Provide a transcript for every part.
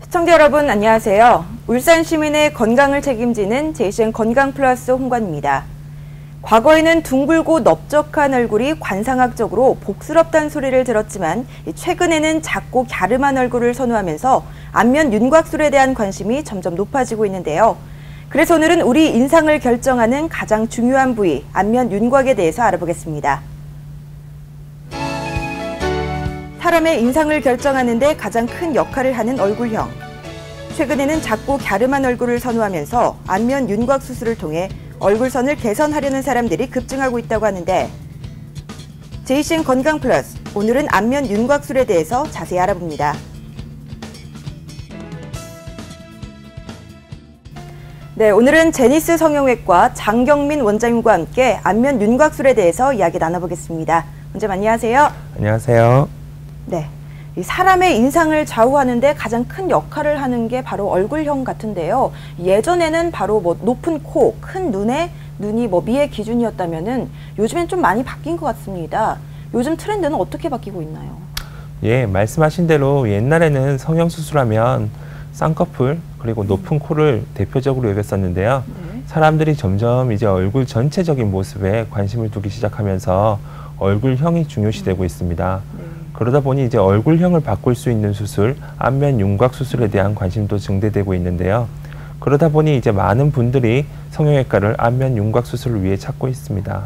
시청자 여러분 안녕하세요. 울산 시민의 건강을 책임지는 JCN 건강플러스 홍관입니다. 과거에는 둥글고 넓적한 얼굴이 관상학적으로 복스럽다는 소리를 들었지만 최근에는 작고 갸름한 얼굴을 선호하면서 안면 윤곽술에 대한 관심이 점점 높아지고 있는데요. 그래서 오늘은 우리 인상을 결정하는 가장 중요한 부위, 안면 윤곽에 대해서 알아보겠습니다. 사람의 인상을 결정하는 데 가장 큰 역할을 하는 얼굴형. 최근에는 작고 갸름한 얼굴을 선호하면서 안면 윤곽 수술을 통해 얼굴선을 개선하려는 사람들이 급증하고 있다고 하는데 JCN 건강 플러스, 오늘은 안면 윤곽술에 대해서 자세히 알아봅니다. 네, 오늘은 제니스 성형외과 장경민 원장님과 함께 안면 윤곽술에 대해서 이야기 나눠보겠습니다. 원장님 안녕하세요. 안녕하세요. 네, 이 사람의 인상을 좌우하는 데 가장 큰 역할을 하는 게 바로 얼굴형 같은데요. 예전에는 바로 높은 코, 큰 눈이 미의 기준이었다면은 요즘엔 좀 많이 바뀐 것 같습니다. 요즘 트렌드는 어떻게 바뀌고 있나요? 예, 말씀하신 대로 옛날에는 성형수술하면 쌍꺼풀 그리고 높은 코를 대표적으로 여겼었는데요. 네. 사람들이 점점 이제 얼굴 전체적인 모습에 관심을 두기 시작하면서 얼굴형이 중요시되고 있습니다. 네. 그러다 보니 이제 얼굴형을 바꿀 수 있는 수술, 안면 윤곽 수술에 대한 관심도 증대되고 있는데요. 그러다 보니 이제 많은 분들이 성형외과를 안면 윤곽 수술을 위해 찾고 있습니다.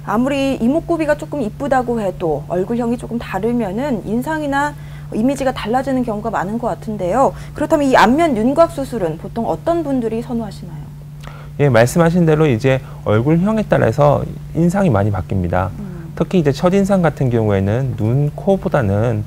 아무리 이목구비가 조금 이쁘다고 해도 얼굴형이 조금 다르면은 인상이나 이미지가 달라지는 경우가 많은 것 같은데요. 그렇다면 이 안면 윤곽 수술은 보통 어떤 분들이 선호하시나요? 예, 말씀하신 대로 이제 얼굴형에 따라서 인상이 많이 바뀝니다. 특히 이제 첫인상 같은 경우에는 눈, 코보다는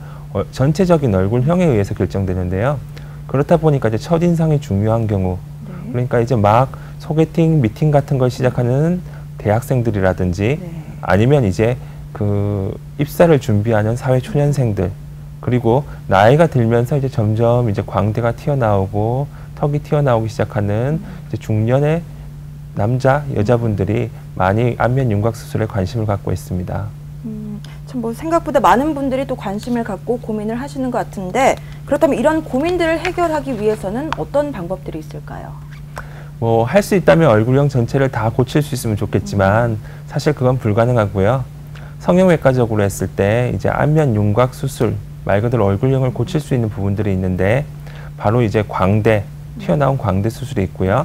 전체적인 얼굴형에 의해서 결정되는데요. 그렇다 보니까 이제 첫인상이 중요한 경우, 네. 그러니까 이제 막 소개팅, 미팅 같은 걸 시작하는 대학생들이라든지 네. 아니면 이제 그 입사를 준비하는 사회 초년생들, 그리고 나이가 들면서 이제 점점 이제 광대가 튀어나오고 턱이 튀어나오기 시작하는 이제 중년의 남자, 여자분들이 많이 안면 윤곽 수술에 관심을 갖고 있습니다. 참 생각보다 많은 분들이 또 관심을 갖고 고민을 하시는 것 같은데, 그렇다면 이런 고민들을 해결하기 위해서는 어떤 방법들이 있을까요? 할 수 있다면 얼굴형 전체를 다 고칠 수 있으면 좋겠지만 사실 그건 불가능하고요. 성형외과적으로 했을 때 이제 안면 윤곽 수술, 말 그대로 얼굴형을 고칠 수 있는 부분들이 있는데 바로 이제 광대, 튀어나온 광대 수술이 있고요.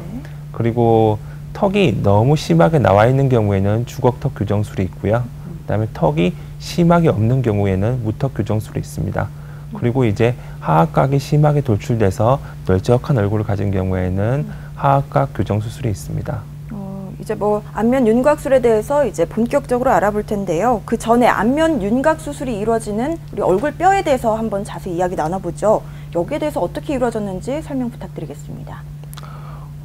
그리고 턱이 너무 심하게 나와 있는 경우에는 주걱턱 교정술이 있고요. 그다음에 턱이 심하게 없는 경우에는 무턱 교정술이 있습니다. 그리고 이제 하악각이 심하게 돌출돼서 널쩍한 얼굴을 가진 경우에는 하악각 교정 수술이 있습니다. 이제 안면 윤곽술에 대해서 이제 본격적으로 알아볼 텐데요. 그 전에 안면 윤곽 수술이 이루어지는 우리 얼굴 뼈에 대해서 한번 자세히 이야기 나눠보죠. 여기에 대해서 어떻게 이루어졌는지 설명 부탁드리겠습니다.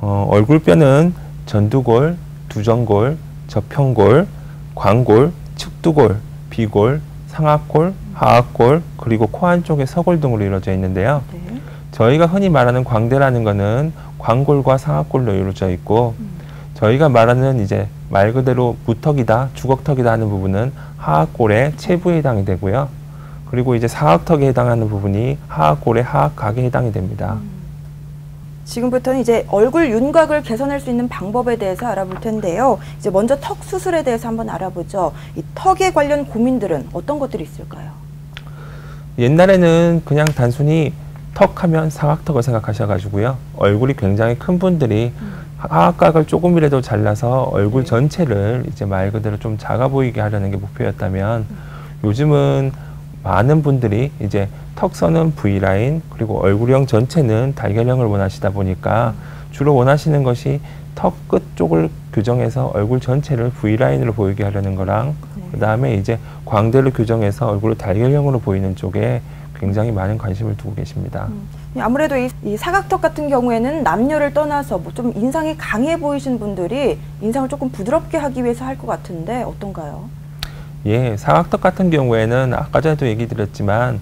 얼굴뼈는 전두골, 두정골, 저평골, 광골, 측두골, 비골, 상악골, 하악골, 그리고 코 안쪽의 서골 등으로 이루어져 있는데요. 네. 저희가 흔히 말하는 광대라는 것은 광골과 상악골로 이루어져 있고 저희가 말하는 이제 말 그대로 무턱이다, 주걱턱이다 하는 부분은 하악골의 체부에 해당이 되고요. 그리고 이제 상악턱에 해당하는 부분이 하악골의 하악각에 해당이 됩니다. 지금부터는 이제 얼굴 윤곽을 개선할 수 있는 방법에 대해서 알아볼 텐데요. 이제 먼저 턱 수술에 대해서 한번 알아보죠. 이 턱에 관련 고민들은 어떤 것들이 있을까요? 옛날에는 그냥 단순히 턱하면 상악턱을 생각하셔가지고요. 얼굴이 굉장히 큰 분들이 하악각을 조금이라도 잘라서 얼굴 전체를 이제 말 그대로 좀 작아 보이게 하려는 게 목표였다면 요즘은 많은 분들이 이제 턱선은 V라인 그리고 얼굴형 전체는 달걀형을 원하시다 보니까 주로 원하시는 것이 턱 끝 쪽을 교정해서 얼굴 전체를 V라인으로 보이게 하려는 거랑 그 다음에 이제 광대를 교정해서 얼굴을 달걀형으로 보이는 쪽에 굉장히 많은 관심을 두고 계십니다. 아무래도 이 사각턱 같은 경우에는 남녀를 떠나서 좀 인상이 강해 보이신 분들이 인상을 조금 부드럽게 하기 위해서 할 것 같은데 어떤가요? 예, 사각턱 같은 경우에는 아까 전에도 얘기 드렸지만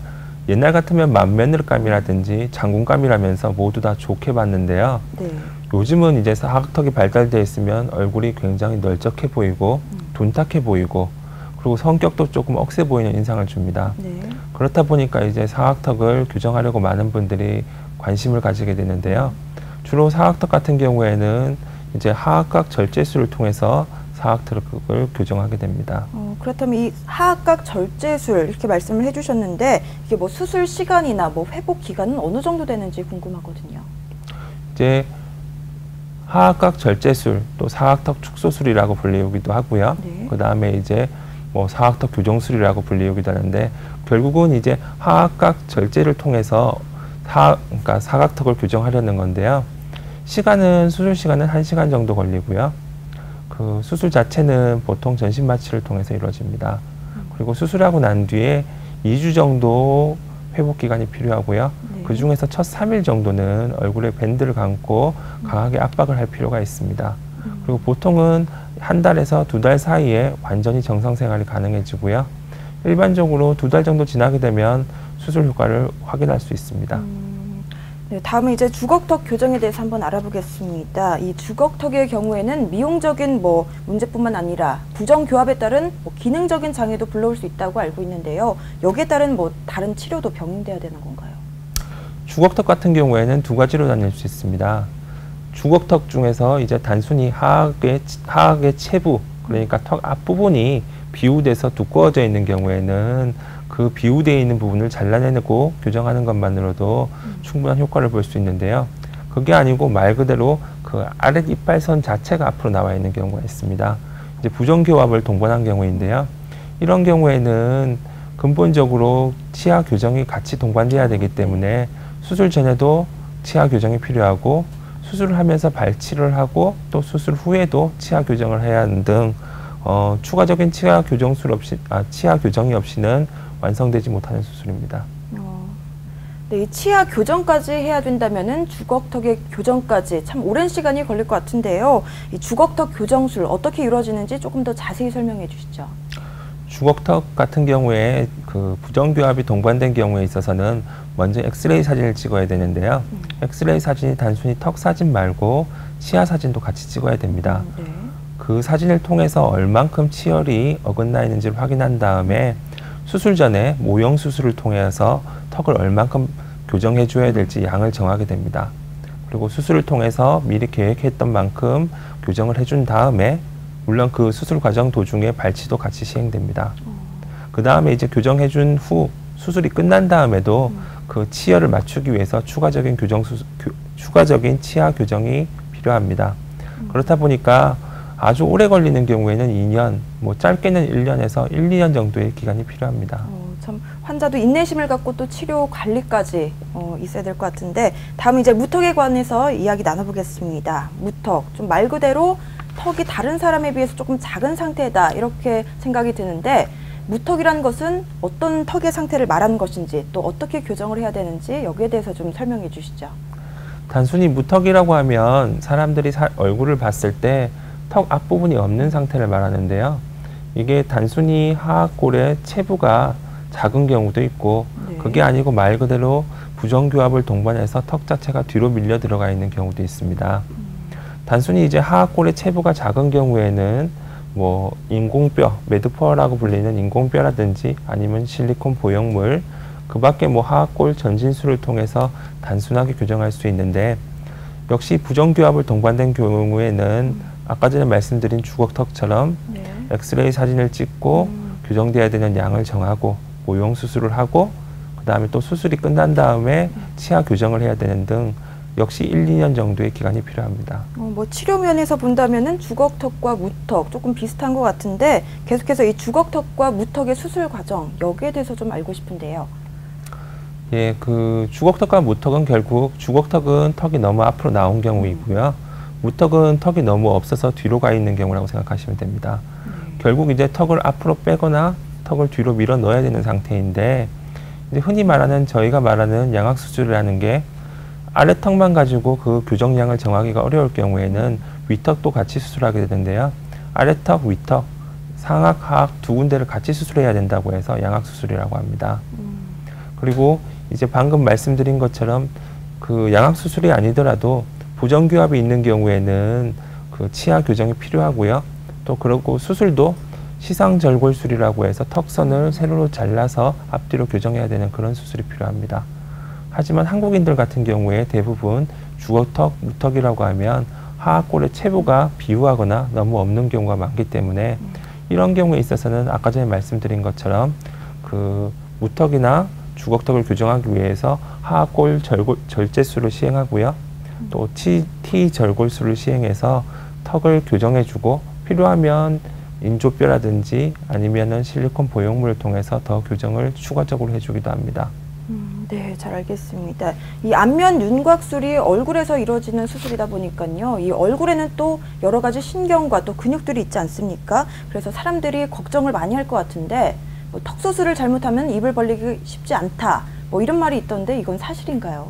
옛날 같으면 만면을감이라든지 장군감이라면서 모두 다 좋게 봤는데요. 네. 요즘은 이제 사각턱이 발달되어 있으면 얼굴이 굉장히 널쩍해 보이고 둔탁해 보이고 그리고 성격도 조금 억세 보이는 인상을 줍니다. 네. 그렇다 보니까 이제 사각턱을 교정하려고 많은 분들이 관심을 가지게 되는데요. 주로 사각턱 같은 경우에는 이제 하악각 절제술을 통해서 사각턱을 교정하게 됩니다. 그렇다면 이 하악각 절제술 이렇게 말씀을 해주셨는데 이게 뭐 수술 시간이나 뭐 회복 기간은 어느 정도 되는지 궁금하거든요. 이제 하악각 절제술 또 사각턱 축소술이라고 불리우기도 하고요. 네. 그 다음에 이제 뭐 사각턱 교정술이라고 불리우기도 하는데 결국은 이제 하악각 절제를 통해서 그러니까 사각턱을 교정하려는 건데요. 수술 시간은 1시간 정도 걸리고요. 그 수술 자체는 보통 전신 마취를 통해서 이루어집니다. 그리고 수술하고 난 뒤에 2주 정도 회복 기간이 필요하고요. 네. 그 중에서 첫 3일 정도는 얼굴에 밴드를 감고 강하게 압박을 할 필요가 있습니다. 그리고 보통은 1달에서 2달 사이에 완전히 정상 생활이 가능해지고요. 일반적으로 2달 정도 지나게 되면 수술 효과를 확인할 수 있습니다. 네, 다음은 이제 주걱턱 교정에 대해서 한번 알아보겠습니다. 이 주걱턱의 경우에는 미용적인 뭐 문제뿐만 아니라 부정교합에 따른 뭐 기능적인 장애도 불러올 수 있다고 알고 있는데요. 여기에 따른 뭐 다른 치료도 병행돼야 되는 건가요? 주걱턱 같은 경우에는 두 가지로 나뉠 수 있습니다. 주걱턱 중에서 이제 단순히 하악의 체부, 그러니까 턱 앞부분이 비우돼서 두꺼워져 있는 경우에는 그 비우되어 있는 부분을 잘라내고 교정하는 것만으로도 충분한 효과를 볼 수 있는데요. 그게 아니고 말 그대로 그 아랫 이빨선 자체가 앞으로 나와 있는 경우가 있습니다. 이제 부정교합을 동반한 경우인데요. 이런 경우에는 근본적으로 치아 교정이 같이 동반돼야 되기 때문에 수술 전에도 치아 교정이 필요하고 수술을 하면서 발치를 하고 또 수술 후에도 치아 교정을 해야 하는 등 추가적인 치아 교정이 없이는 완성되지 못하는 수술입니다. 네, 이 치아 교정까지 해야 된다면은 주걱턱의 교정까지 참 오랜 시간이 걸릴 것 같은데요. 이 주걱턱 교정술 어떻게 이루어지는지 조금 더 자세히 설명해 주시죠. 주걱턱 같은 경우에 그 부정교합이 동반된 경우에 있어서는 먼저 엑스레이 사진을 찍어야 되는데요. 엑스레이 사진이 단순히 턱 사진 말고 치아 사진도 같이 찍어야 됩니다. 네. 그 사진을 통해서 얼만큼 치열이 어긋나 있는지를 확인한 다음에 수술 전에 모형 수술을 통해서 턱을 얼만큼 교정해 줘야 될지 양을 정하게 됩니다. 그리고 수술을 통해서 미리 계획했던 만큼 교정을 해준 다음에 물론 그 수술 과정 도중에 발치도 같이 시행됩니다. 그 다음에 이제 교정해 준 후 수술이 끝난 다음에도 그 치열을 맞추기 위해서 추가적인 치아 교정이 필요합니다. 그렇다 보니까 아주 오래 걸리는 경우에는 2년, 뭐 짧게는 1년에서 1, 2년 정도의 기간이 필요합니다. 참 환자도 인내심을 갖고 또 치료 관리까지 있어야 될 것 같은데 다음 이제 무턱에 관해서 이야기 나눠보겠습니다. 무턱, 좀 말 그대로 턱이 다른 사람에 비해서 조금 작은 상태다 이렇게 생각이 드는데 무턱이라는 것은 어떤 턱의 상태를 말하는 것인지 또 어떻게 교정을 해야 되는지 여기에 대해서 좀 설명해 주시죠. 단순히 무턱이라고 하면 사람들이 얼굴을 봤을 때 턱 앞부분이 없는 상태를 말하는데요. 이게 단순히 하악골의 체부가 작은 경우도 있고 네. 그게 아니고 말 그대로 부정교합을 동반해서 턱 자체가 뒤로 밀려 들어가 있는 경우도 있습니다. 단순히 이제 하악골의 체부가 작은 경우에는 뭐 인공뼈, 매드퍼라고 불리는 인공뼈라든지 아니면 실리콘 보형물, 그 밖에 뭐 하악골 전진술을 통해서 단순하게 교정할 수 있는데 역시 부정교합을 동반된 경우에는 아까 전에 말씀드린 주걱턱처럼 네. 엑스레이 사진을 찍고 교정돼야 되는 양을 정하고 모형 수술을 하고 그 다음에 또 수술이 끝난 다음에 치아 교정을 해야 되는 등 역시 1, 2년 정도의 기간이 필요합니다. 뭐 치료 면에서 본다면은 주걱턱과 무턱 조금 비슷한 것 같은데 계속해서 이 주걱턱과 무턱의 수술 과정 여기에 대해서 좀 알고 싶은데요. 예, 그 주걱턱과 무턱은 결국 주걱턱은 턱이 너무 앞으로 나온 경우이고요. 무턱은 턱이 너무 없어서 뒤로 가 있는 경우라고 생각하시면 됩니다. 결국 이제 턱을 앞으로 빼거나 턱을 뒤로 밀어 넣어야 되는 상태인데 이제 흔히 말하는 저희가 말하는 양악 수술이라는 게 아래턱만 가지고 그 교정량을 정하기가 어려울 경우에는 위턱도 같이 수술하게 되는데요. 아래턱, 위턱, 상악, 하악 두 군데를 같이 수술해야 된다고 해서 양악 수술이라고 합니다. 그리고 이제 방금 말씀드린 것처럼 그 양악 수술이 아니더라도 부정교합이 있는 경우에는 그 치아 교정이 필요하고요. 또 그리고 수술도 시상절골술이라고 해서 턱선을 세로로 잘라서 앞뒤로 교정해야 되는 그런 수술이 필요합니다. 하지만 한국인들 같은 경우에 대부분 주걱턱, 무턱이라고 하면 하악골의 체부가 비우하거나 너무 없는 경우가 많기 때문에 이런 경우에 있어서는 아까 전에 말씀드린 것처럼 그 무턱이나 주걱턱을 교정하기 위해서 하악골 절제술을 시행하고요. 또 T절골술을 시행해서 턱을 교정해주고 필요하면 인조뼈라든지 아니면은 실리콘 보형물을 통해서 더 교정을 추가적으로 해주기도 합니다. 네, 잘 알겠습니다. 이 안면 윤곽술이 얼굴에서 이루어지는 수술이다 보니까요. 이 얼굴에는 또 여러 가지 신경과 또 근육들이 있지 않습니까? 그래서 사람들이 걱정을 많이 할 것 같은데 뭐 턱 수술을 잘못하면 입을 벌리기 쉽지 않다. 뭐 이런 말이 있던데 이건 사실인가요?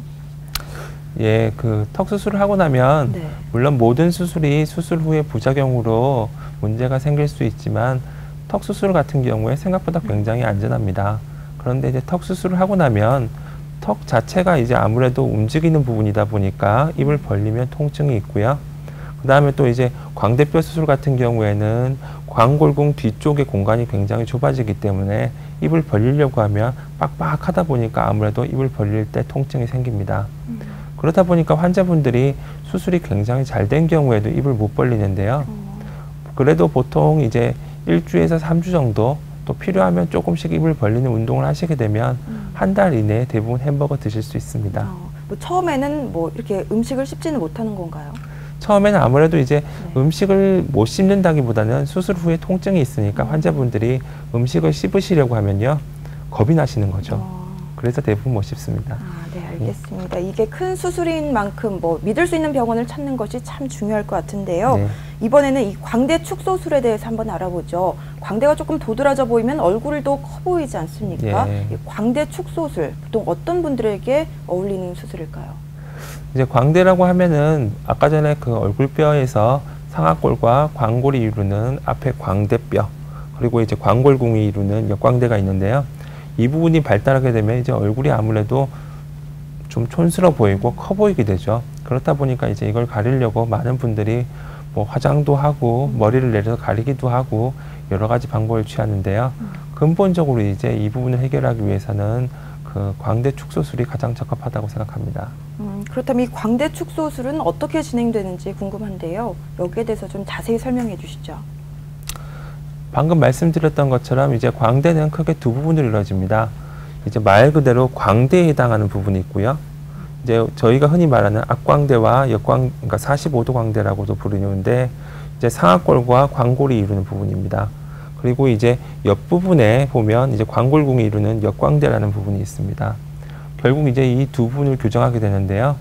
예, 그 턱 수술을 하고 나면 네. 물론 모든 수술이 수술 후에 부작용으로 문제가 생길 수 있지만 턱 수술 같은 경우에 생각보다 굉장히 안전합니다. 그런데 이제 턱 수술을 하고 나면 턱 자체가 이제 아무래도 움직이는 부분이다 보니까 입을 벌리면 통증이 있고요. 그 다음에 또 이제 광대뼈 수술 같은 경우에는 광골궁 뒤쪽의 공간이 굉장히 좁아지기 때문에 입을 벌리려고 하면 빡빡하다 보니까 아무래도 입을 벌릴 때 통증이 생깁니다. 그러다 보니까 환자분들이 수술이 굉장히 잘 된 경우에도 입을 못 벌리는데요. 그래도 보통 이제 1주에서 3주 정도 또 필요하면 조금씩 입을 벌리는 운동을 하시게 되면 한 달 이내에 대부분 햄버거 드실 수 있습니다. 뭐 처음에는 뭐 이렇게 음식을 씹지는 못하는 건가요? 처음에는 아무래도 이제 음식을 못 씹는다기보다는 수술 후에 통증이 있으니까 환자분들이 음식을 씹으시려고 하면요 겁이 나시는 거죠. 그래서 대부분 못 씹습니다. 네, 알겠습니다. 이게 큰 수술인 만큼 뭐 믿을 수 있는 병원을 찾는 것이 참 중요할 것 같은데요. 네. 이번에는 이 광대 축소술에 대해서 한번 알아보죠. 광대가 조금 도드라져 보이면 얼굴도 커 보이지 않습니까? 예. 이 광대 축소술, 보통 어떤 분들에게 어울리는 수술일까요? 이제 광대라고 하면은 아까 전에 그 얼굴뼈에서 상악골과 광골이 이루는 앞에 광대뼈, 그리고 이제 광골궁이 이루는 역광대가 있는데요. 이 부분이 발달하게 되면 이제 얼굴이 아무래도 좀 촌스러워 보이고 커 보이게 되죠. 그렇다 보니까 이제 이걸 가리려고 많은 분들이 뭐 화장도 하고 머리를 내려서 가리기도 하고 여러 가지 방법을 취하는데요. 근본적으로 이제 이 부분을 해결하기 위해서는 그 광대 축소술이 가장 적합하다고 생각합니다. 그렇다면 이 광대 축소술은 어떻게 진행되는지 궁금한데요. 여기에 대해서 좀 자세히 설명해 주시죠. 방금 말씀드렸던 것처럼 이제 광대는 크게 두 부분으로 이루어집니다. 이제 말 그대로 광대에 해당하는 부분이 있고요. 이제 저희가 흔히 말하는 앞광대와 그러니까 45도 광대라고도 부르는데 이제 상악골과 광골이 이루는 부분입니다. 그리고 이제 옆부분에 보면 이제 광골궁이 이루는 역광대라는 부분이 있습니다. 결국 이제 이 두 부분을 교정하게 되는데요.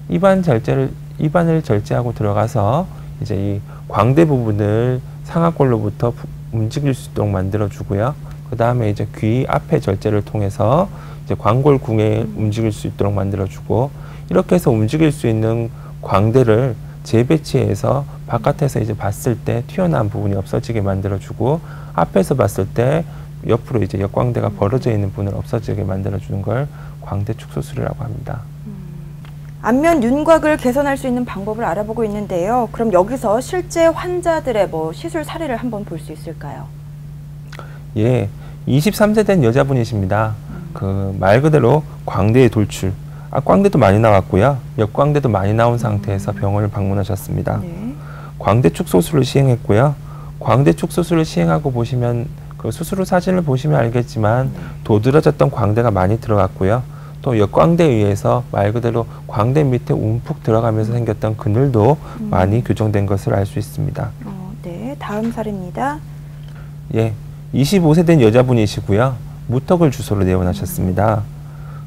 입안을 절제하고 들어가서 이제 이 광대 부분을 상악골로부터 움직일 수 있도록 만들어 주고요. 그 다음에 이제 귀 앞에 절제를 통해서 이제 광골궁에 움직일 수 있도록 만들어 주고, 이렇게 해서 움직일 수 있는 광대를 재배치해서 바깥에서 이제 봤을 때 튀어나온 부분이 없어지게 만들어 주고, 앞에서 봤을 때 옆으로 이제 역광대가 벌어져 있는 부분을 없어지게 만들어 주는 걸 광대 축소술이라고 합니다. 안면 윤곽을 개선할 수 있는 방법을 알아보고 있는데요. 그럼 여기서 실제 환자들의 뭐 시술 사례를 한번 볼 수 있을까요? 예, 23세 된 여자분이십니다. 그 말 그대로 광대의 돌출, 앞광대도 많이 나왔고요. 역광대도 많이 나온 상태에서 병원을 방문하셨습니다. 네. 광대 축소술을 시행했고요. 광대 축소술을 시행하고 보시면 그 수술 후 사진을 보시면 알겠지만 도드라졌던 광대가 많이 들어갔고요. 또 역광대에 의해서 말 그대로 광대 밑에 움푹 들어가면서 생겼던 그늘도 많이 교정된 것을 알 수 있습니다. 네, 다음 사례입니다. 예, 25세 된 여자분이시고요. 무턱을 주소로 내원하셨습니다.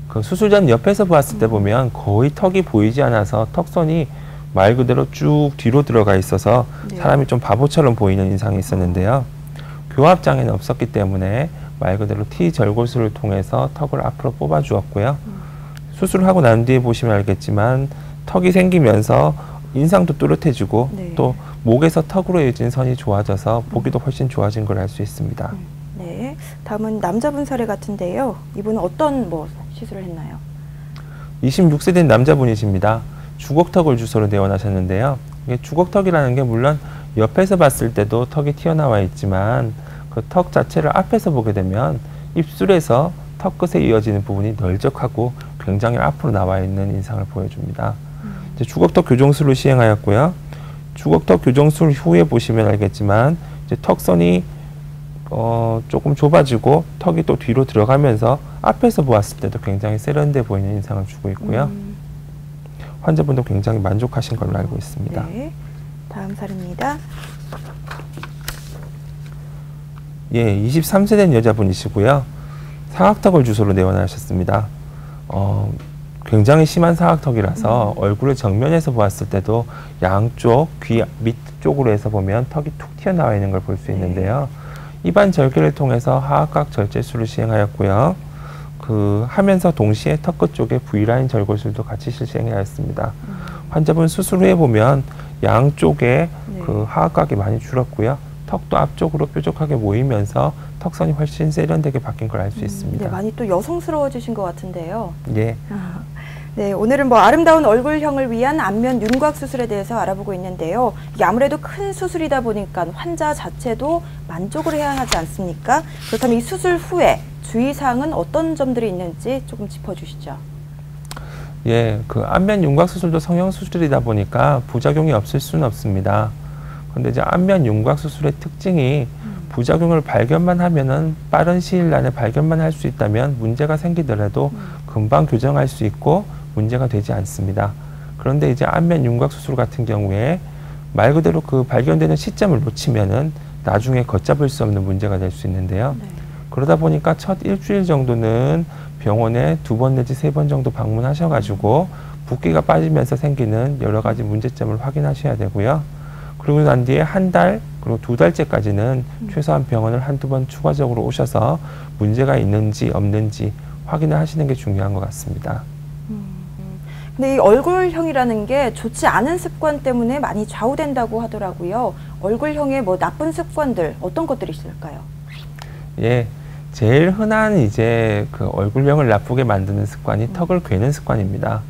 그 수술 전 옆에서 봤을 때 보면 거의 턱이 보이지 않아서 턱선이 말 그대로 쭉 뒤로 들어가 있어서 네. 사람이 좀 바보처럼 보이는 인상이 있었는데요. 교합장애는 없었기 때문에 말 그대로 T절골술을 통해서 턱을 앞으로 뽑아 주었고요. 수술을 하고 난 뒤에 보시면 알겠지만 턱이 생기면서 인상도 또렷해지고 네. 또 목에서 턱으로 이어진 선이 좋아져서 보기도 훨씬 좋아진 걸 알 수 있습니다. 네, 다음은 남자분 사례 같은데요. 이분은 어떤 뭐 시술을 했나요? 26세 된 남자분이십니다. 주걱턱을 주소로 내원하셨는데요. 이게 주걱턱이라는 게 물론 옆에서 봤을 때도 턱이 튀어나와 있지만 그 턱 자체를 앞에서 보게 되면 입술에서 턱끝에 이어지는 부분이 널쩍하고 굉장히 앞으로 나와 있는 인상을 보여줍니다. 이제 주걱턱 교정술을 시행하였고요. 주걱턱 교정술 후에 보시면 알겠지만 이제 턱선이 조금 좁아지고 턱이 또 뒤로 들어가면서 앞에서 보았을 때도 굉장히 세련돼 보이는 인상을 주고 있고요. 환자분도 굉장히 만족하신 걸로 알고 있습니다. 네. 다음 사례입니다. 예, 23세 된 여자분이시고요. 사각턱을 주소로 내원하셨습니다. 굉장히 심한 사각턱이라서 얼굴을 정면에서 보았을 때도 양쪽 귀 밑쪽으로 해서 보면 턱이 툭 튀어나와 있는 걸 볼 수 있는데요. 입안 절개를 통해서 하악각 절제술을 시행하였고요. 하면서 동시에 턱 끝 쪽에 V라인 절골술도 같이 실시행하였습니다. 환자분 수술 후에 보면 양쪽에 하악각이 많이 줄었고요. 턱도 앞쪽으로 뾰족하게 모이면서 턱선이 훨씬 세련되게 바뀐 걸 알 수 있습니다. 네, 많이 또 여성스러워지신 것 같은데요. 예. 네, 오늘은 아름다운 얼굴형을 위한 안면 윤곽 수술에 대해서 알아보고 있는데요. 이게 아무래도 큰 수술이다 보니까 환자 자체도 만족을 해야 하지 않습니까? 그렇다면 이 수술 후에 주의사항은 어떤 점들이 있는지 조금 짚어주시죠. 예, 안면 윤곽 수술도 성형 수술이다 보니까 부작용이 없을 수는 없습니다. 그런데 이제 안면 윤곽 수술의 특징이 부작용을 발견만 하면은 빠른 시일 안에 발견만 할 수 있다면 문제가 생기더라도 금방 교정할 수 있고 문제가 되지 않습니다. 그런데 이제 안면 윤곽 수술 같은 경우에 말 그대로 발견되는 시점을 놓치면은 나중에 걷잡을 수 없는 문제가 될 수 있는데요. 네. 그러다 보니까 첫 일주일 정도는 병원에 2번 내지 3번 정도 방문하셔가지고 붓기가 빠지면서 생기는 여러 가지 문제점을 확인하셔야 되고요. 그리고 난 뒤에 한 달, 그리고 2달째까지는 최소한 병원을 한두 번 추가적으로 오셔서 문제가 있는지 없는지 확인을 하시는 게 중요한 것 같습니다. 근데 이 얼굴형이라는 게 좋지 않은 습관 때문에 많이 좌우된다고 하더라고요. 얼굴형의 나쁜 습관들, 어떤 것들이 있을까요? 예. 제일 흔한 이제 얼굴형을 나쁘게 만드는 습관이 턱을 괴는 습관입니다.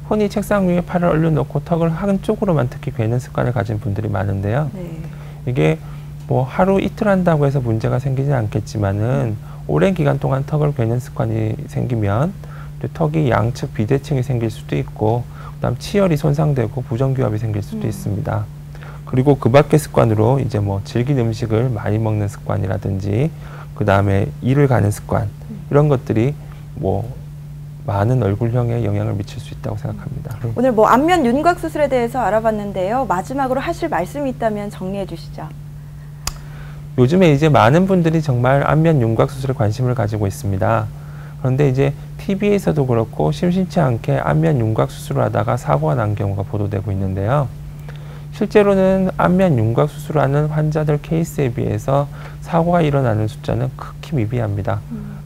흔히 책상 위에 팔을 올려놓고 턱을 한쪽으로만 특히 괴는 습관을 가진 분들이 많은데요. 네. 이게 하루 이틀 한다고 해서 문제가 생기진 않겠지만은 오랜 기간 동안 턱을 괴는 습관이 생기면 턱이 양측 비대칭이 생길 수도 있고 그다음 치열이 손상되고 부정교합이 생길 수도 있습니다. 그리고 그 밖의 습관으로 이제 질긴 음식을 많이 먹는 습관이라든지 그 다음에 일을 가는 습관 이런 것들이 많은 얼굴형에 영향을 미칠 수 있다고 생각합니다. 오늘 안면 윤곽 수술에 대해서 알아봤는데요. 마지막으로 하실 말씀이 있다면 정리해 주시죠. 요즘에 이제 많은 분들이 정말 안면 윤곽 수술에 관심을 가지고 있습니다. 그런데 이제 TV에서도 그렇고 심심치 않게 안면 윤곽 수술을 하다가 사고가 난 경우가 보도되고 있는데요. 실제로는 안면 윤곽 수술하는 환자들 케이스에 비해서 사고가 일어나는 숫자는 극히 미비합니다.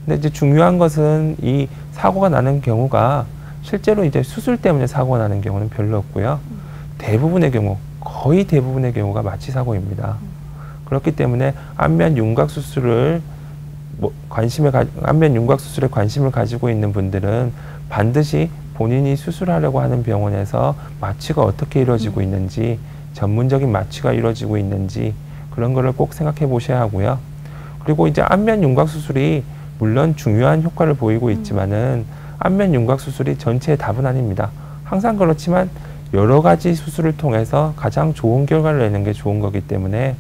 근데 이제 중요한 것은 이 사고가 나는 경우가 실제로 이제 수술 때문에 사고가 나는 경우는 별로 없고요. 대부분의 경우, 거의 대부분의 경우가 마취 사고입니다. 그렇기 때문에 안면 윤곽 수술을 안면 윤곽 수술에 관심을 가지고 있는 분들은 반드시 본인이 수술하려고 하는 병원에서 마취가 어떻게 이루어지고 있는지, 전문적인 마취가 이루어지고 있는지 그런 거를 꼭 생각해 보셔야 하고요. 그리고 이제 안면 윤곽 수술이 물론 중요한 효과를 보이고 있지만은 안면 윤곽 수술이 전체의 답은 아닙니다. 항상 그렇지만 여러 가지 수술을 통해서 가장 좋은 결과를 내는 게 좋은 거기 때문에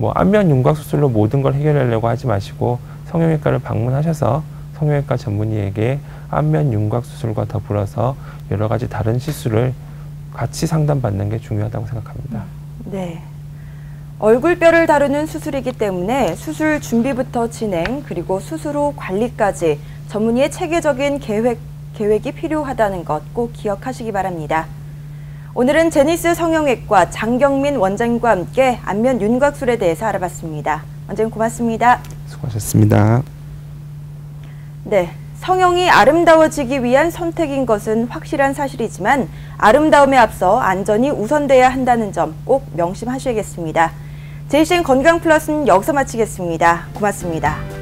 안면 윤곽 수술로 모든 걸 해결하려고 하지 마시고 성형외과를 방문하셔서 성형외과 전문의에게 안면 윤곽 수술과 더불어서 여러 가지 다른 시술을 같이 상담받는 게 중요하다고 생각합니다. 네. 얼굴뼈를 다루는 수술이기 때문에 수술 준비부터 진행, 그리고 수술 후 관리까지 전문의의 체계적인 계획이 필요하다는 것 꼭 기억하시기 바랍니다. 오늘은 제니스 성형외과 장경민 원장님과 함께 안면 윤곽술에 대해서 알아봤습니다. 원장님 고맙습니다. 수고하셨습니다. 네. 성형이 아름다워지기 위한 선택인 것은 확실한 사실이지만 아름다움에 앞서 안전이 우선돼야 한다는 점 꼭 명심하셔야겠습니다. JCN 건강 플러스는 여기서 마치겠습니다. 고맙습니다.